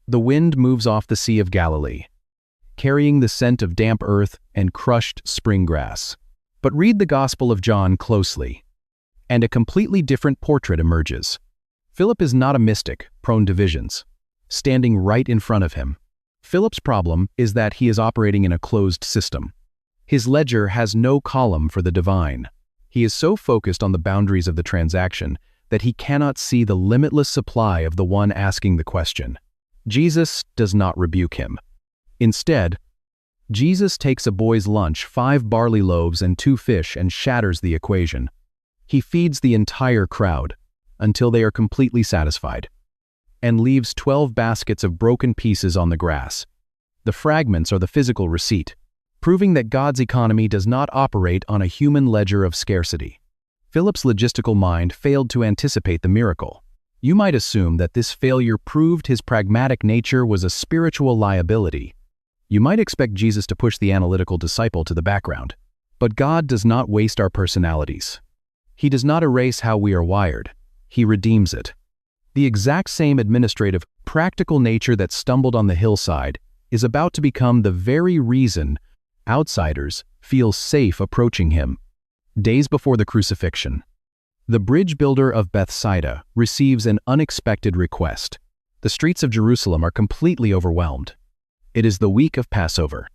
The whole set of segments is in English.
The wind moves off the Sea of Galilee, carrying the scent of damp earth and crushed spring grass. But read the Gospel of John closely, and a completely different portrait emerges. Philip is not a mystic, prone to visions, standing right in front of him. Philip's problem is that he is operating in a closed system. His ledger has no column for the divine. He is so focused on the boundaries of the transaction that he cannot see the limitless supply of the one asking the question. Jesus does not rebuke him. Instead, Jesus takes a boy's lunch, 5 barley loaves and 2 fish, and shatters the equation. He feeds the entire crowd until they are completely satisfied, and leaves 12 baskets of broken pieces on the grass. The fragments are the physical receipt, proving that God's economy does not operate on a human ledger of scarcity. Philip's logistical mind failed to anticipate the miracle. You might assume that this failure proved his pragmatic nature was a spiritual liability. You might expect Jesus to push the analytical disciple to the background. But God does not waste our personalities. He does not erase how we are wired. He redeems it. The exact same administrative, practical nature that stumbled on the hillside is about to become the very reason outsiders feel safe approaching him. Days before the crucifixion, the bridge builder of Bethsaida receives an unexpected request. The streets of Jerusalem are completely overwhelmed. It is the week of Passover,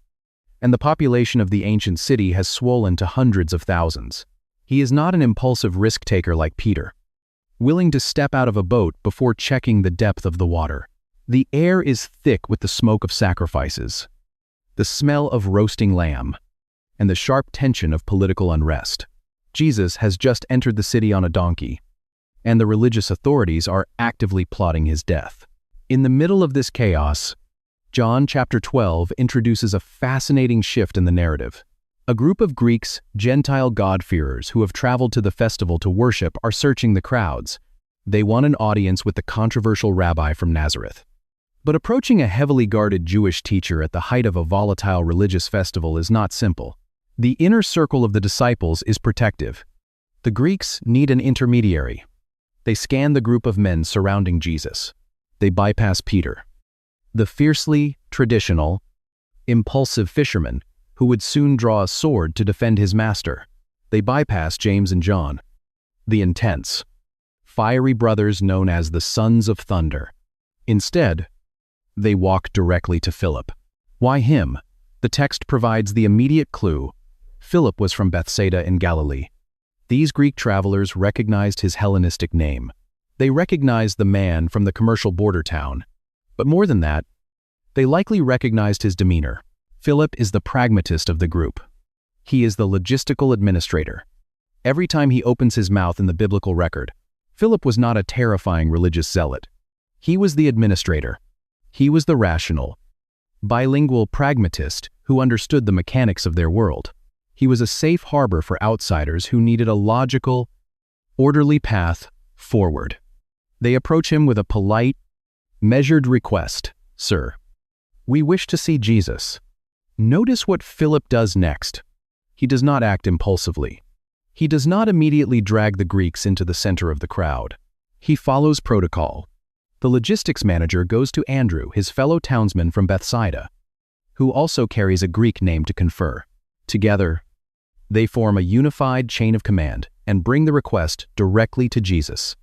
and the population of the ancient city has swollen to hundreds of thousands. He is not an impulsive risk-taker like Peter, willing to step out of a boat before checking the depth of the water. The air is thick with the smoke of sacrifices, the smell of roasting lamb, and the sharp tension of political unrest. Jesus has just entered the city on a donkey, and the religious authorities are actively plotting his death. In the middle of this chaos, John chapter 12 introduces a fascinating shift in the narrative. A group of Greeks, Gentile God-fearers who have traveled to the festival to worship are searching the crowds. They want an audience with the controversial rabbi from Nazareth. But approaching a heavily guarded Jewish teacher at the height of a volatile religious festival is not simple. The inner circle of the disciples is protective. The Greeks need an intermediary. They scan the group of men surrounding Jesus. They bypass Peter, the fiercely traditional, impulsive fisherman who would soon draw a sword to defend his master. They bypass James and John, the intense, fiery brothers known as the Sons of Thunder. Instead, they walk directly to Philip. Why him? The text provides the immediate clue. Philip was from Bethsaida in Galilee. These Greek travelers recognized his Hellenistic name. They recognized the man from the commercial border town. But more than that, they likely recognized his demeanor. Philip is the pragmatist of the group. He is the logistical administrator. Every time he opens his mouth in the biblical record, Philip was not a terrifying religious zealot. He was the administrator. He was the rational, bilingual pragmatist who understood the mechanics of their world. He was a safe harbor for outsiders who needed a logical, orderly path forward. They approach him with a polite, measured request. "Sir, we wish to see Jesus." Notice what Philip does next. He does not act impulsively. He does not immediately drag the Greeks into the center of the crowd. He follows protocol. The logistics manager goes to Andrew, his fellow townsman from Bethsaida, who also carries a Greek name to confer. Together, they form a unified chain of command and bring the request directly to Jesus.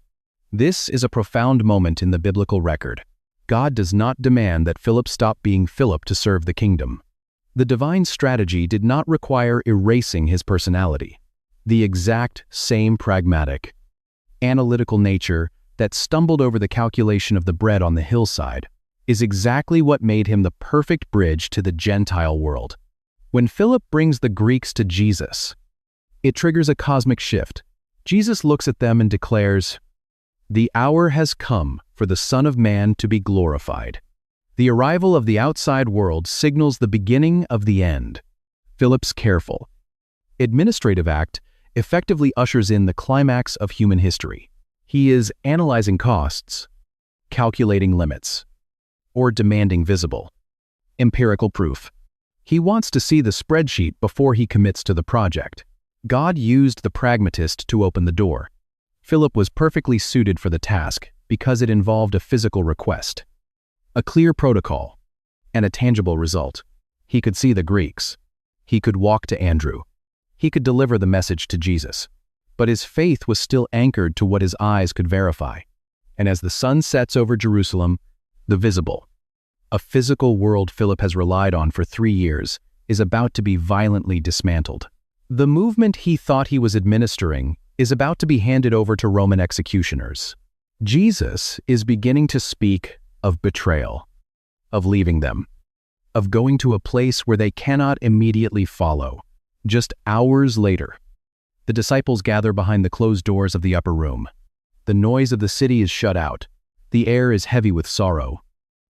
This is a profound moment in the biblical record. God does not demand that Philip stop being Philip to serve the kingdom. The divine strategy did not require erasing his personality. The exact same pragmatic, analytical nature that stumbled over the calculation of the bread on the hillside is exactly what made him the perfect bridge to the Gentile world. When Philip brings the Greeks to Jesus, it triggers a cosmic shift. Jesus looks at them and declares, "The hour has come for the Son of Man to be glorified." The arrival of the outside world signals the beginning of the end. Philip's careful, administrative act effectively ushers in the climax of human history. He is analyzing costs, calculating limits, or demanding visible, empirical proof. He wants to see the spreadsheet before he commits to the project. God used the pragmatist to open the door. Philip was perfectly suited for the task because it involved a physical request. a clear protocol, and a tangible result. He could see the Greeks. He could walk to Andrew. He could deliver the message to Jesus. But his faith was still anchored to what his eyes could verify. And as the sun sets over Jerusalem, the visible, a physical world Philip has relied on for 3 years, is about to be violently dismantled. The movement he thought he was administering is about to be handed over to Roman executioners. Jesus is beginning to speak of betrayal, of leaving them, of going to a place where they cannot immediately follow. Just hours later, the disciples gather behind the closed doors of the upper room. The noise of the city is shut out. The air is heavy with sorrow,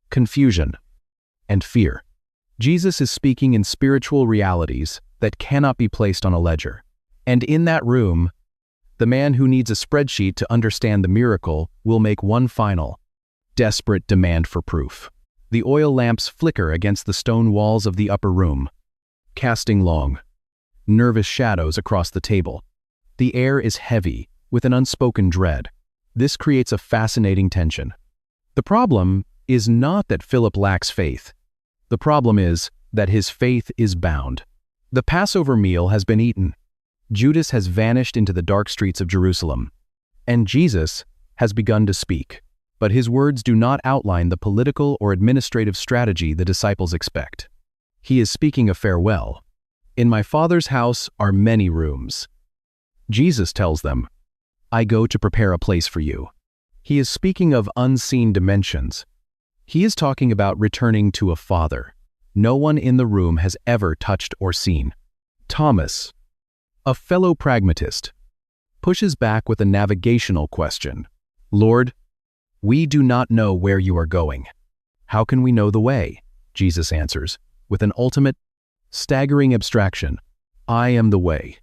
confusion, and fear. Jesus is speaking in spiritual realities that cannot be placed on a ledger. And in that room, the man who needs a spreadsheet to understand the miracle will make one final, desperate demand for proof. The oil lamps flicker against the stone walls of the upper room, casting long, nervous shadows across the table. The air is heavy with an unspoken dread. This creates a fascinating tension. The problem is not that Philip lacks faith. The problem is that his faith is bound. The Passover meal has been eaten. Judas has vanished into the dark streets of Jerusalem. And Jesus has begun to speak. But his words do not outline the political or administrative strategy the disciples expect. He is speaking a farewell. In my Father's house are many rooms. Jesus tells them, I go to prepare a place for you. He is speaking of unseen dimensions. He is talking about returning to a Father no one in the room has ever touched or seen. Thomas, a fellow pragmatist, pushes back with a navigational question. Lord, we do not know where you are going. How can we know the way? Jesus answers, with an ultimate, staggering abstraction. I am the way,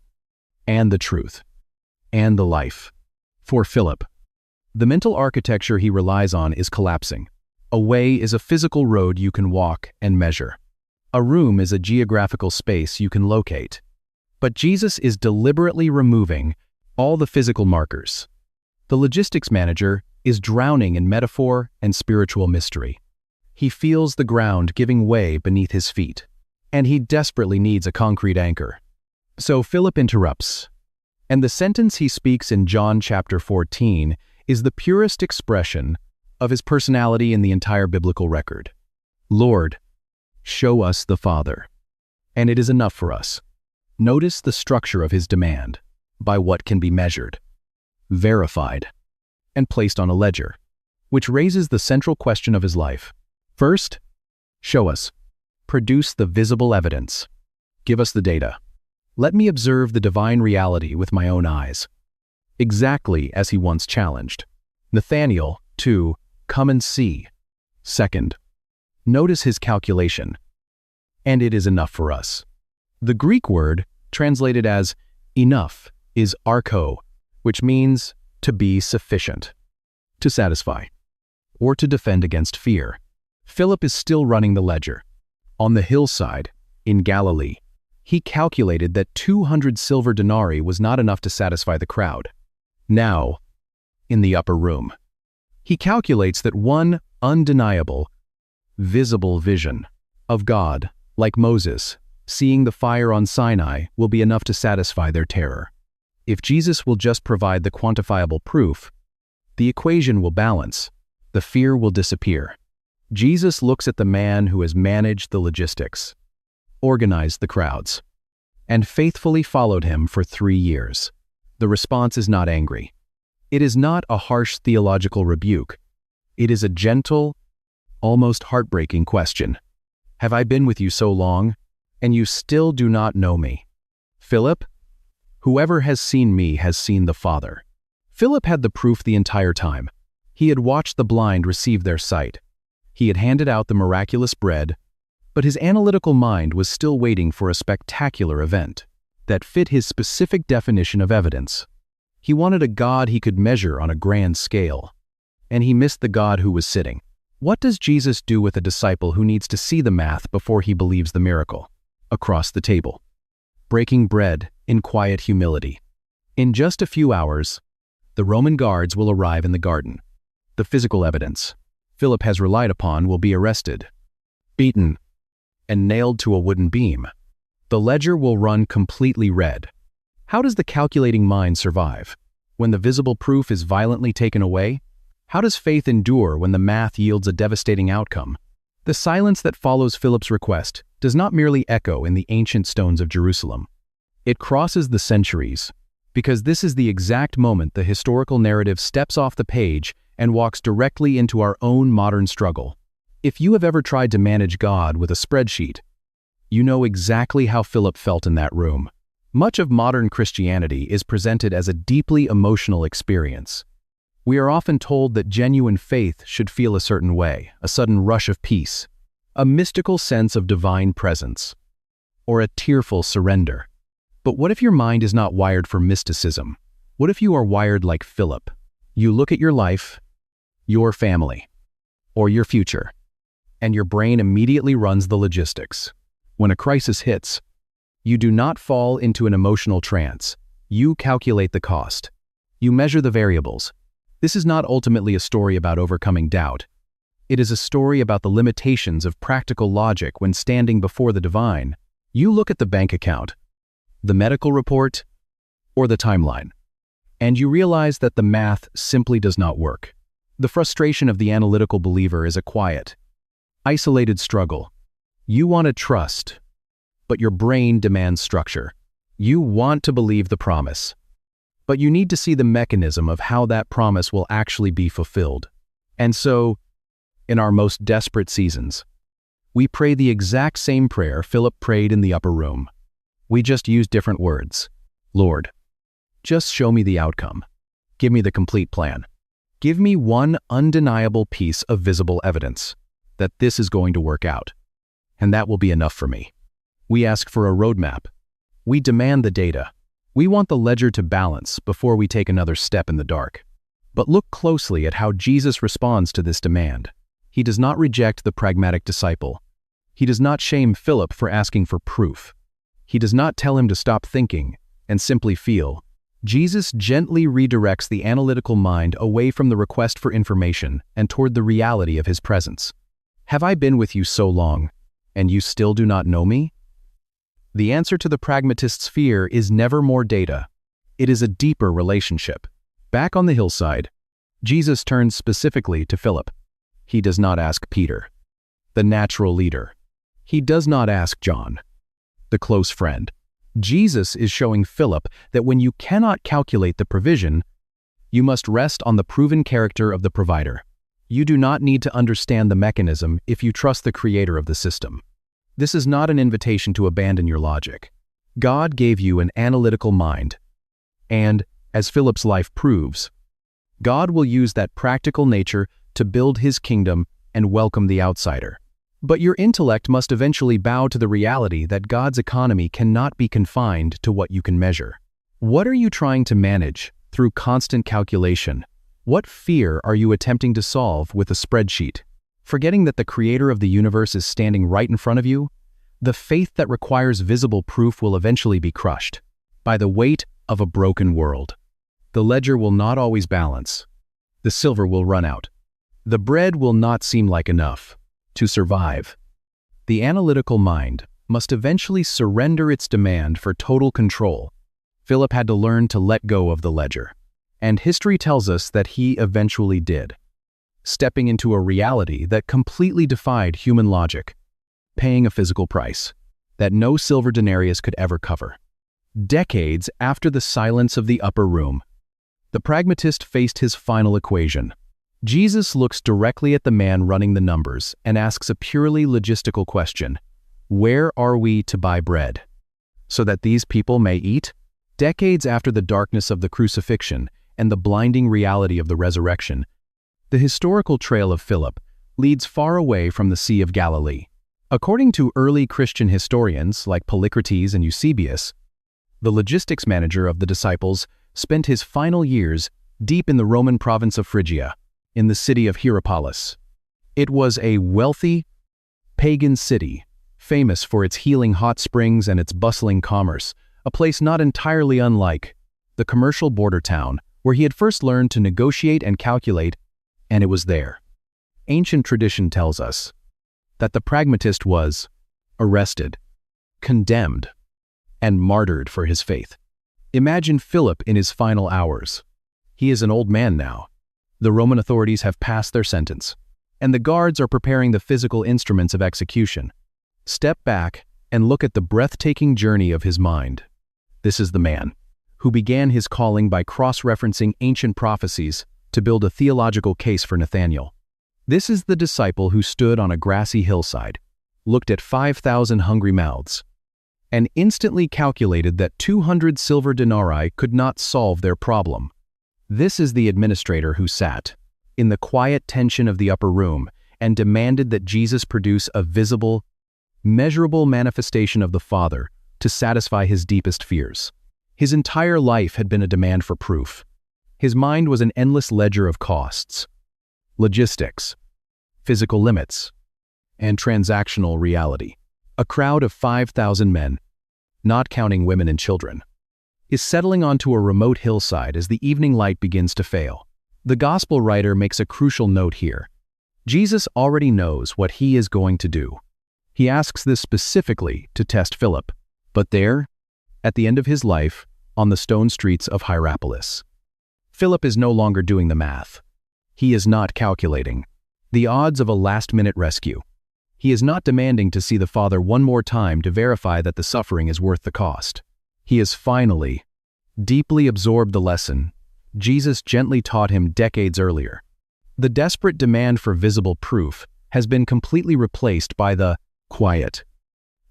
and the truth, and the life. For Philip, the mental architecture he relies on is collapsing. A way is a physical road you can walk and measure. A room is a geographical space you can locate. But Jesus is deliberately removing all the physical markers. The logistics manager is drowning in metaphor and spiritual mystery. He feels the ground giving way beneath his feet, and he desperately needs a concrete anchor. So Philip interrupts, and the sentence he speaks in John chapter 14 is the purest expression of his personality in the entire biblical record. Lord, show us the Father, and it is enough for us. Notice the structure of his demand, by what can be measured, verified, and placed on a ledger, which raises the central question of his life. First, show us. Produce the visible evidence. Give us the data. Let me observe the divine reality with my own eyes. Exactly as he once challenged Nathanael to come and see. Second, notice his calculation. And it is enough for us. The Greek word, translated as enough, is archo, which means to be sufficient, to satisfy, or to defend against fear. Philip is still running the ledger. On the hillside, in Galilee, he calculated that 200 silver denarii was not enough to satisfy the crowd. Now, in the upper room, he calculates that one undeniable, visible vision of God, like Moses, seeing the fire on Sinai, will be enough to satisfy their terror. If Jesus will just provide the quantifiable proof, the equation will balance, the fear will disappear. Jesus looks at the man who has managed the logistics, organized the crowds, and faithfully followed him for 3 years. The response is not angry. It is not a harsh theological rebuke. It is a gentle, almost heartbreaking question. Have I been with you so long, and you still do not know me? Philip, whoever has seen me has seen the Father. Philip had the proof the entire time. He had watched the blind receive their sight. He had handed out the miraculous bread, but his analytical mind was still waiting for a spectacular event that fit his specific definition of evidence. He wanted a God he could measure on a grand scale, and he missed the God who was sitting. What does Jesus do with a disciple who needs to see the math before he believes the miracle? Across the table, breaking bread in quiet humility. In just a few hours, the Roman guards will arrive in the garden. The physical evidence, Philip has relied upon will be arrested, beaten, and nailed to a wooden beam. The ledger will run completely red. How does the calculating mind survive? When the visible proof is violently taken away? How does faith endure when the math yields a devastating outcome? The silence that follows Philip's request does not merely echo in the ancient stones of Jerusalem. It crosses the centuries, because this is the exact moment the historical narrative steps off the page and walks directly into our own modern struggle. If you have ever tried to manage God with a spreadsheet, you know exactly how Philip felt in that room. Much of modern Christianity is presented as a deeply emotional experience. We are often told that genuine faith should feel a certain way, a sudden rush of peace, a mystical sense of divine presence, or a tearful surrender. But what if your mind is not wired for mysticism? What if you are wired like Philip? You look at your life, your family, or your future, and your brain immediately runs the logistics. When a crisis hits, you do not fall into an emotional trance. You calculate the cost. You measure the variables. This is not ultimately a story about overcoming doubt. It is a story about the limitations of practical logic when standing before the divine. You look at the bank account, the medical report, or the timeline, and you realize that the math simply does not work. The frustration of the analytical believer is a quiet, isolated struggle. You want to trust, but your brain demands structure. You want to believe the promise, but you need to see the mechanism of how that promise will actually be fulfilled. And so, in our most desperate seasons, we pray the exact same prayer Philip prayed in the upper room. We just use different words. Lord, just show me the outcome. Give me the complete plan. Give me one undeniable piece of visible evidence that this is going to work out, and that will be enough for me. We ask for a roadmap. We demand the data. We want the ledger to balance before we take another step in the dark. But look closely at how Jesus responds to this demand. He does not reject the pragmatic disciple. He does not shame Philip for asking for proof. He does not tell him to stop thinking and simply feel. Jesus gently redirects the analytical mind away from the request for information and toward the reality of his presence. Have I been with you so long, and you still do not know me? The answer to the pragmatist's fear is never more data. It is a deeper relationship. Back on the hillside, Jesus turns specifically to Philip. He does not ask Peter, the natural leader. He does not ask John, the close friend. Jesus is showing Philip that when you cannot calculate the provision, you must rest on the proven character of the provider. You do not need to understand the mechanism if you trust the creator of the system. This is not an invitation to abandon your logic. God gave you an analytical mind, and, as Philip's life proves, God will use that practical nature to build his kingdom and welcome the outsider. But your intellect must eventually bow to the reality that God's economy cannot be confined to what you can measure. What are you trying to manage through constant calculation? What fear are you attempting to solve with a spreadsheet? Forgetting that the creator of the universe is standing right in front of you, the faith that requires visible proof will eventually be crushed by the weight of a broken world. The ledger will not always balance. The silver will run out. The bread will not seem like enough to survive. The analytical mind must eventually surrender its demand for total control. Philip had to learn to let go of the ledger, and history tells us that he eventually did, stepping into a reality that completely defied human logic, paying a physical price that no silver denarius could ever cover. Decades after the silence of the upper room, the pragmatist faced his final equation. Jesus looks directly at the man running the numbers and asks a purely logistical question. Where are we to buy bread so that these people may eat? Decades after the darkness of the crucifixion and the blinding reality of the resurrection, the historical trail of Philip leads far away from the Sea of Galilee. According to early Christian historians like Polycrates and Eusebius, the logistics manager of the disciples spent his final years deep in the Roman province of Phrygia, in the city of Hierapolis. It was a wealthy, pagan city, famous for its healing hot springs and its bustling commerce, a place not entirely unlike the commercial border town where he had first learned to negotiate and calculate, and it was there, Ancient tradition tells us that the pragmatist was arrested, condemned, and martyred for his faith. Imagine Philip in his final hours. He is an old man now. The Roman authorities have passed their sentence, and the guards are preparing the physical instruments of execution. Step back and look at the breathtaking journey of his mind. This is the man who began his calling by cross-referencing ancient prophecies to build a theological case for Nathanael. This is the disciple who stood on a grassy hillside, looked at 5,000 hungry mouths, and instantly calculated that 200 silver denarii could not solve their problem. This is the administrator who sat in the quiet tension of the upper room and demanded that Jesus produce a visible, measurable manifestation of the Father to satisfy his deepest fears. His entire life had been a demand for proof. His mind was an endless ledger of costs, logistics, physical limits, and transactional reality. A crowd of 5,000 men, not counting women and children, is settling onto a remote hillside as the evening light begins to fail. The gospel writer makes a crucial note here. Jesus already knows what he is going to do. He asks this specifically to test Philip. But there, at the end of his life, on the stone streets of Hierapolis, Philip is no longer doing the math. He is not calculating the odds of a last-minute rescue. He is not demanding to see the Father one more time to verify that the suffering is worth the cost. He has finally, deeply absorbed the lesson Jesus gently taught him decades earlier. The desperate demand for visible proof has been completely replaced by the quiet,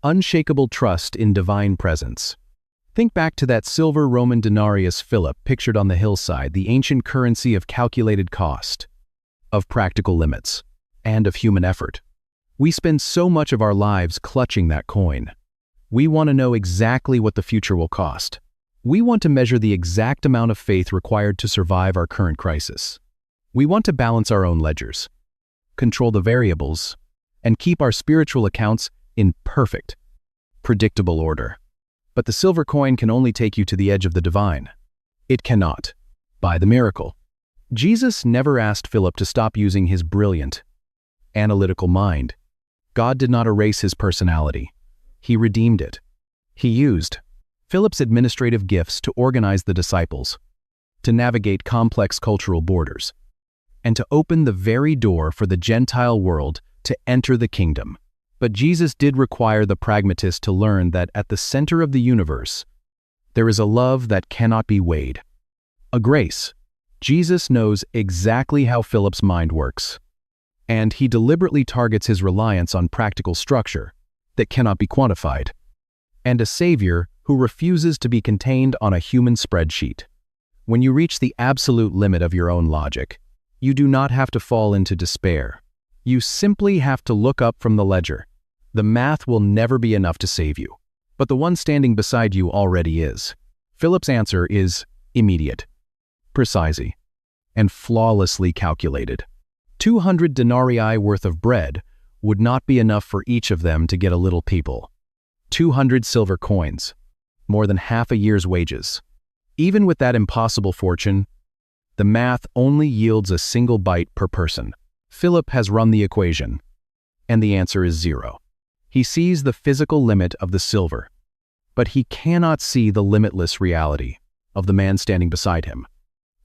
unshakable trust in divine presence. Think back to that silver Roman denarius Philip pictured on the hillside, the ancient currency of calculated cost, of practical limits, and of human effort. We spend so much of our lives clutching that coin. We want to know exactly what the future will cost. We want to measure the exact amount of faith required to survive our current crisis. We want to balance our own ledgers, control the variables, and keep our spiritual accounts in perfect, predictable order. But the silver coin can only take you to the edge of the divine. It cannot buy the miracle. Jesus never asked Philip to stop using his brilliant, analytical mind. God did not erase his personality. He redeemed it. He used Philip's administrative gifts to organize the disciples, to navigate complex cultural borders, and to open the very door for the Gentile world to enter the kingdom. But Jesus did require the pragmatist to learn that at the center of the universe, there is a love that cannot be weighed, a grace. Jesus knows exactly how Philip's mind works, and he deliberately targets his reliance on practical structure that cannot be quantified, and a Savior who refuses to be contained on a human spreadsheet. When you reach the absolute limit of your own logic, you do not have to fall into despair. You simply have to look up from the ledger. The math will never be enough to save you, but the one standing beside you already is. Philip's answer is immediate, precise, and flawlessly calculated. 200 denarii worth of bread would not be enough for each of them to get a little people. 200 silver coins, more than half a year's wages. Even with that impossible fortune, the math only yields a single bite per person. Philip has run the equation, and the answer is 0. He sees the physical limit of the silver, but he cannot see the limitless reality of the man standing beside him.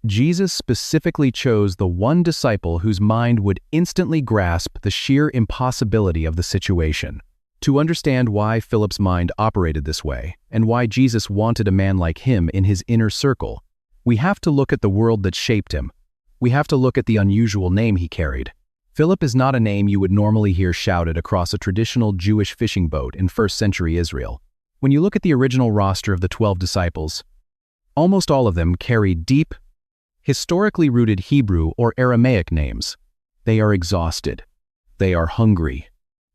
Jesus specifically chose the one disciple whose mind would instantly grasp the sheer impossibility of the situation. To understand why Philip's mind operated this way, and why Jesus wanted a man like him in his inner circle, we have to look at the world that shaped him. We have to look at the unusual name he carried. Philip is not a name you would normally hear shouted across a traditional Jewish fishing boat in first-century Israel. When you look at the original roster of the 12 disciples, almost all of them carry deep, historically rooted Hebrew or Aramaic names. They are exhausted. They are hungry.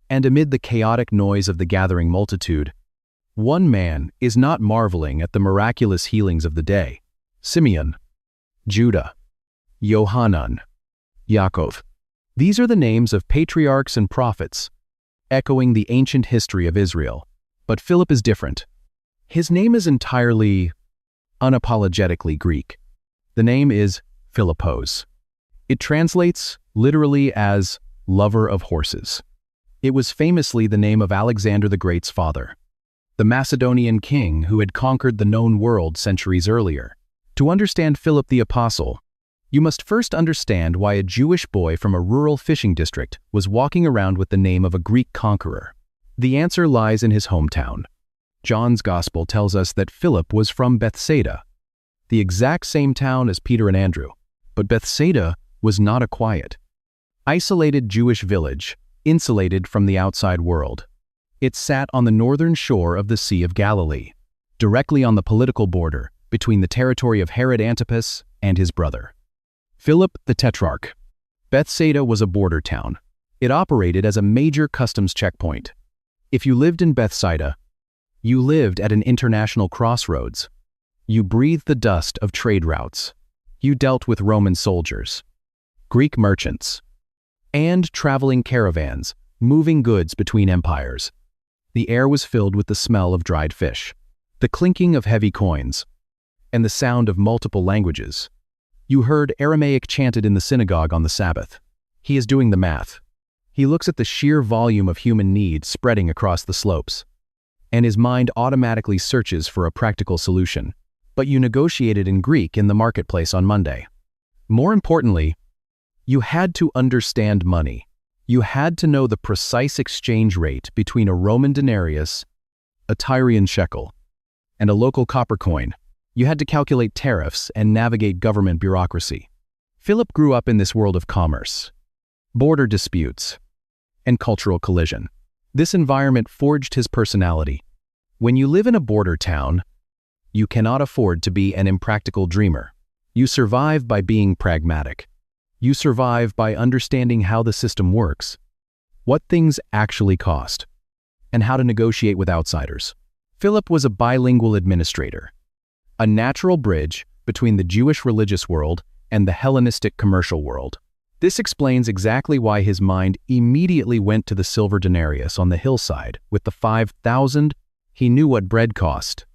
And amid the chaotic noise of the gathering multitude, one man is not marveling at the miraculous healings of the day. Simeon, Judah, Yohanan, Yaakov. These are the names of patriarchs and prophets, echoing the ancient history of Israel. But Philip is different. His name is entirely, unapologetically Greek. The name is Philippos. It translates literally as lover of horses. It was famously the name of Alexander the Great's father, the Macedonian king who had conquered the known world centuries earlier. To understand Philip the Apostle, you must first understand why a Jewish boy from a rural fishing district was walking around with the name of a Greek conqueror. The answer lies in his hometown. John's Gospel tells us that Philip was from Bethsaida, the exact same town as Peter and Andrew. But Bethsaida was not a quiet, isolated Jewish village, insulated from the outside world. It sat on the northern shore of the Sea of Galilee, directly on the political border between the territory of Herod Antipas and his brother, Philip the Tetrarch. Bethsaida was a border town. It operated as a major customs checkpoint. If you lived in Bethsaida, you lived at an international crossroads. You breathed the dust of trade routes. You dealt with Roman soldiers, Greek merchants, and traveling caravans, moving goods between empires. The air was filled with the smell of dried fish, the clinking of heavy coins, and the sound of multiple languages. You heard Aramaic chanted in the synagogue on the Sabbath. He is doing the math. He looks at the sheer volume of human need spreading across the slopes, and his mind automatically searches for a practical solution. But you negotiated in Greek in the marketplace on Monday. More importantly, you had to understand money. You had to know the precise exchange rate between a Roman denarius, a Tyrian shekel, and a local copper coin. You had to calculate tariffs and navigate government bureaucracy. Philip grew up in this world of commerce, border disputes, and cultural collision. This environment forged his personality. When you live in a border town, you cannot afford to be an impractical dreamer. You survive by being pragmatic. You survive by understanding how the system works, what things actually cost, and how to negotiate with outsiders. Philip was a bilingual administrator, a natural bridge between the Jewish religious world and the Hellenistic commercial world. This explains exactly why his mind immediately went to the silver denarius on the hillside with the 5,000. He knew what bread cost.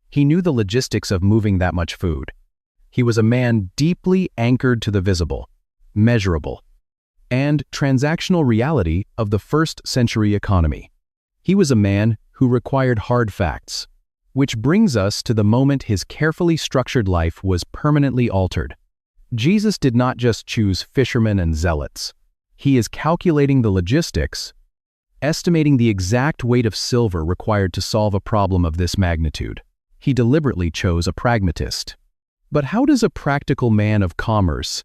He knew the logistics of moving that much food. He was a man deeply anchored to the visible, measurable, and transactional reality of the first-century economy. He was a man who required hard facts, which brings us to the moment his carefully structured life was permanently altered. Jesus did not just choose fishermen and zealots. He is calculating the logistics, estimating the exact weight of silver required to solve a problem of this magnitude. He deliberately chose a pragmatist. But how does a practical man of commerce,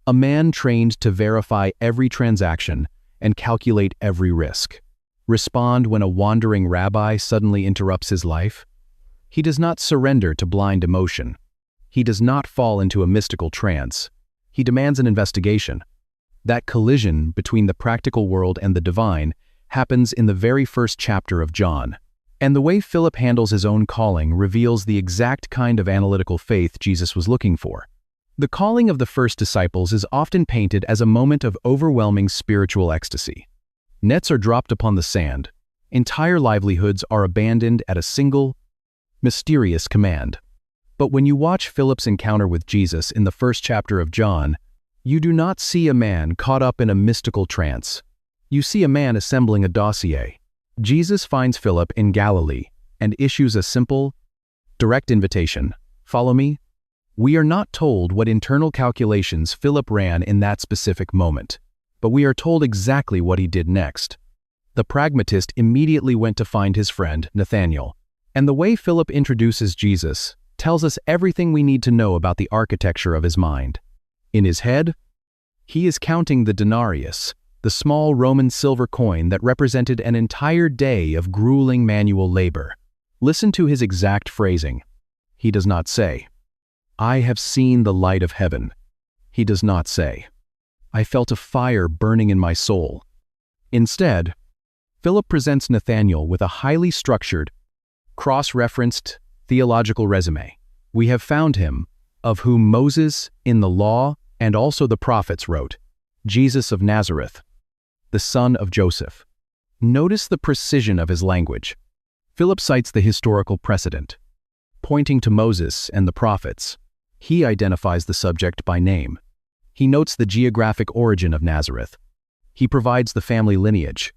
a man trained to verify every transaction and calculate every risk, respond when a wandering rabbi suddenly interrupts his life? He does not surrender to blind emotion. He does not fall into a mystical trance. He demands an investigation. That collision between the practical world and the divine happens in the very first chapter of John. And the way Philip handles his own calling reveals the exact kind of analytical faith Jesus was looking for. The calling of the first disciples is often painted as a moment of overwhelming spiritual ecstasy. Nets are dropped upon the sand. Entire livelihoods are abandoned at a single, mysterious command. But when you watch Philip's encounter with Jesus in the first chapter of John, you do not see a man caught up in a mystical trance. You see a man assembling a dossier. Jesus finds Philip in Galilee and issues a simple, direct invitation. Follow me? We are not told what internal calculations Philip ran in that specific moment, but we are told exactly what he did next. The pragmatist immediately went to find his friend, Nathanael, and the way Philip introduces Jesus tells us everything we need to know about the architecture of his mind. In his head, he is counting the denarius, the small Roman silver coin that represented an entire day of grueling manual labor. Listen to his exact phrasing. He does not say, "I have seen the light of heaven." He does not say, "I felt a fire burning in my soul." Instead, Philip presents Nathanael with a highly structured, cross-referenced theological resume. We have found him, of whom Moses in the law and also the prophets wrote, Jesus of Nazareth, the son of Joseph. Notice the precision of his language. Philip cites the historical precedent. Pointing to Moses and the prophets, he identifies the subject by name. He notes the geographic origin of Nazareth, He provides the family lineage,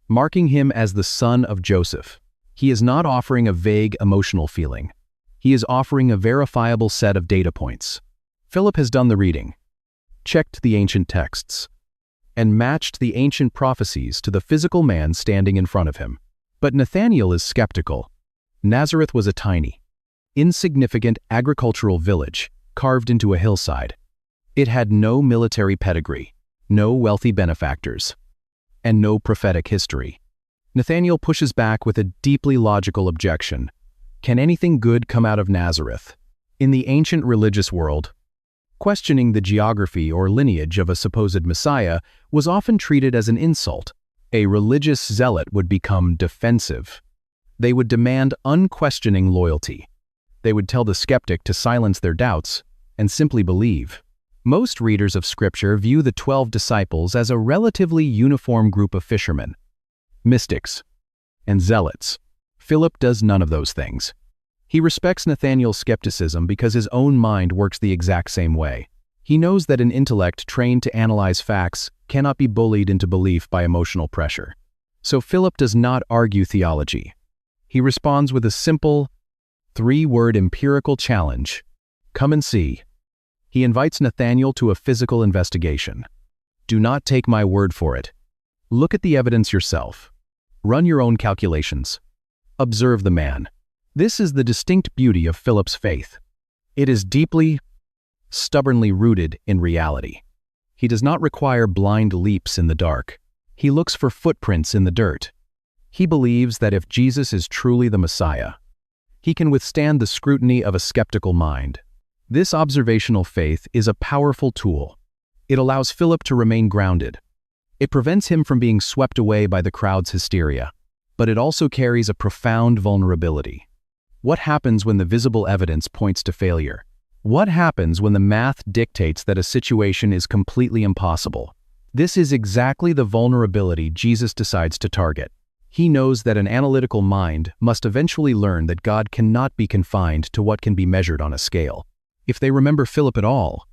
marking him as the son of Joseph. He is not offering a vague emotional feeling. He is offering a verifiable set of data points. Philip has done the reading, checked the ancient texts, and matched the ancient prophecies to the physical man standing in front of him. But Nathanael is skeptical. Nazareth was a tiny, insignificant agricultural village carved into a hillside. It had no military pedigree, no wealthy benefactors, and no prophetic history. Nathanael pushes back with a deeply logical objection. Can anything good come out of Nazareth? In the ancient religious world, questioning the geography or lineage of a supposed Messiah was often treated as an insult. A religious zealot would become defensive. They would demand unquestioning loyalty. They would tell the skeptic to silence their doubts and simply believe. Most readers of Scripture view the 12 disciples as a relatively uniform group of fishermen, mystics, and zealots. Philip does none of those things. He respects Nathanael's skepticism because his own mind works the exact same way. He knows that an intellect trained to analyze facts cannot be bullied into belief by emotional pressure. So Philip does not argue theology. He responds with a simple, 3-word empirical challenge. Come and see. He invites Nathanael to a physical investigation. Do not take my word for it. Look at the evidence yourself. Run your own calculations. Observe the man. This is the distinct beauty of Philip's faith. It is deeply, stubbornly rooted in reality. He does not require blind leaps in the dark. He looks for footprints in the dirt. He believes that if Jesus is truly the Messiah, he can withstand the scrutiny of a skeptical mind. This observational faith is a powerful tool. It allows Philip to remain grounded. It prevents him from being swept away by the crowd's hysteria. But it also carries a profound vulnerability. What happens when the visible evidence points to failure? What happens when the math dictates that a situation is completely impossible? This is exactly the vulnerability Jesus decides to target. He knows that an analytical mind must eventually learn that God cannot be confined to what can be measured on a scale. If they remember Philip at all,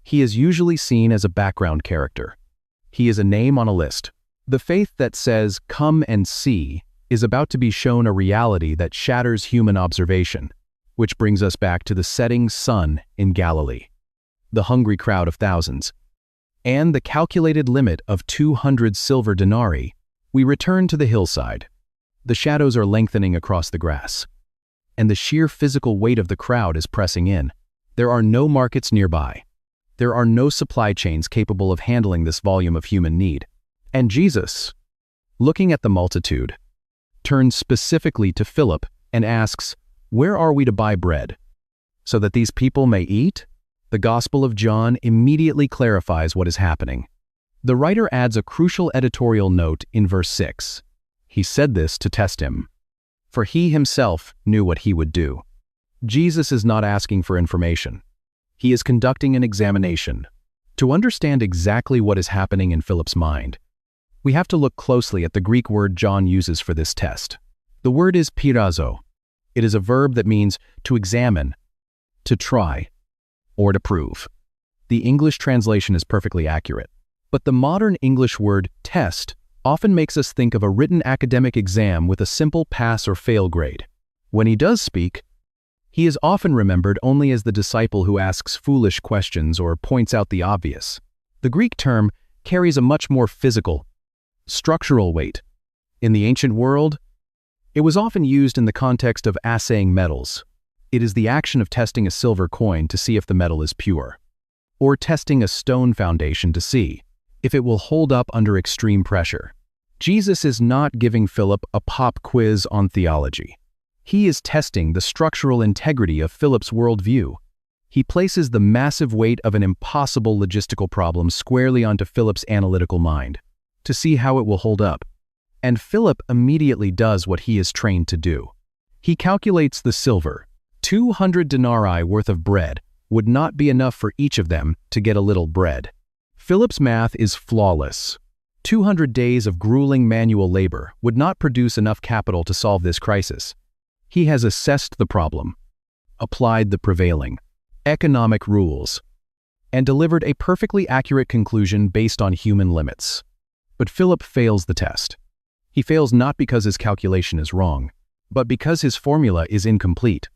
he is usually seen as a background character. He is a name on a list. The faith that says, "Come and see," is about to be shown a reality that shatters human observation, which brings us back to the setting sun in Galilee, the hungry crowd of thousands, and the calculated limit of 200 silver denarii. We return to the hillside. The shadows are lengthening across the grass, and the sheer physical weight of the crowd is pressing in. There are no markets nearby. There are no supply chains capable of handling this volume of human need. And Jesus, looking at the multitude, turns specifically to Philip and asks, "Where are we to buy bread, so that these people may eat?" The Gospel of John immediately clarifies what is happening. The writer adds a crucial editorial note in verse 6. He said this to test him, for he himself knew what he would do. Jesus is not asking for information. He is conducting an examination. To understand exactly what is happening in Philip's mind, we have to look closely at the Greek word John uses for this test. The word is pirazo. It is a verb that means to examine, to try, or to prove. The English translation is perfectly accurate, but the modern English word test often makes us think of a written academic exam with a simple pass or fail grade. When he does speak, he is often remembered only as the disciple who asks foolish questions or points out the obvious. The Greek term carries a much more physical, structural weight. In the ancient world, it was often used in the context of assaying metals. It is the action of testing a silver coin to see if the metal is pure, or testing a stone foundation to see if it will hold up under extreme pressure. Jesus is not giving Philip a pop quiz on theology. He is testing the structural integrity of Philip's worldview. He places the massive weight of an impossible logistical problem squarely onto Philip's analytical mind to see how it will hold up. And Philip immediately does what he is trained to do. He calculates the silver. 200 denarii worth of bread would not be enough for each of them to get a little bread. Philip's math is flawless. 200 days of grueling manual labor would not produce enough capital to solve this crisis. He has assessed the problem, applied the prevailing economic rules, and delivered a perfectly accurate conclusion based on human limits. But Philip fails the test. He fails not because his calculation is wrong, but because his formula is incomplete.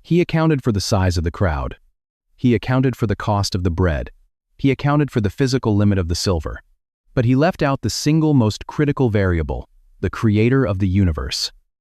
He accounted for the size of the crowd. He accounted for the cost of the bread. He accounted for the physical limit of the silver. But he left out the single most critical variable, the creator of the universe.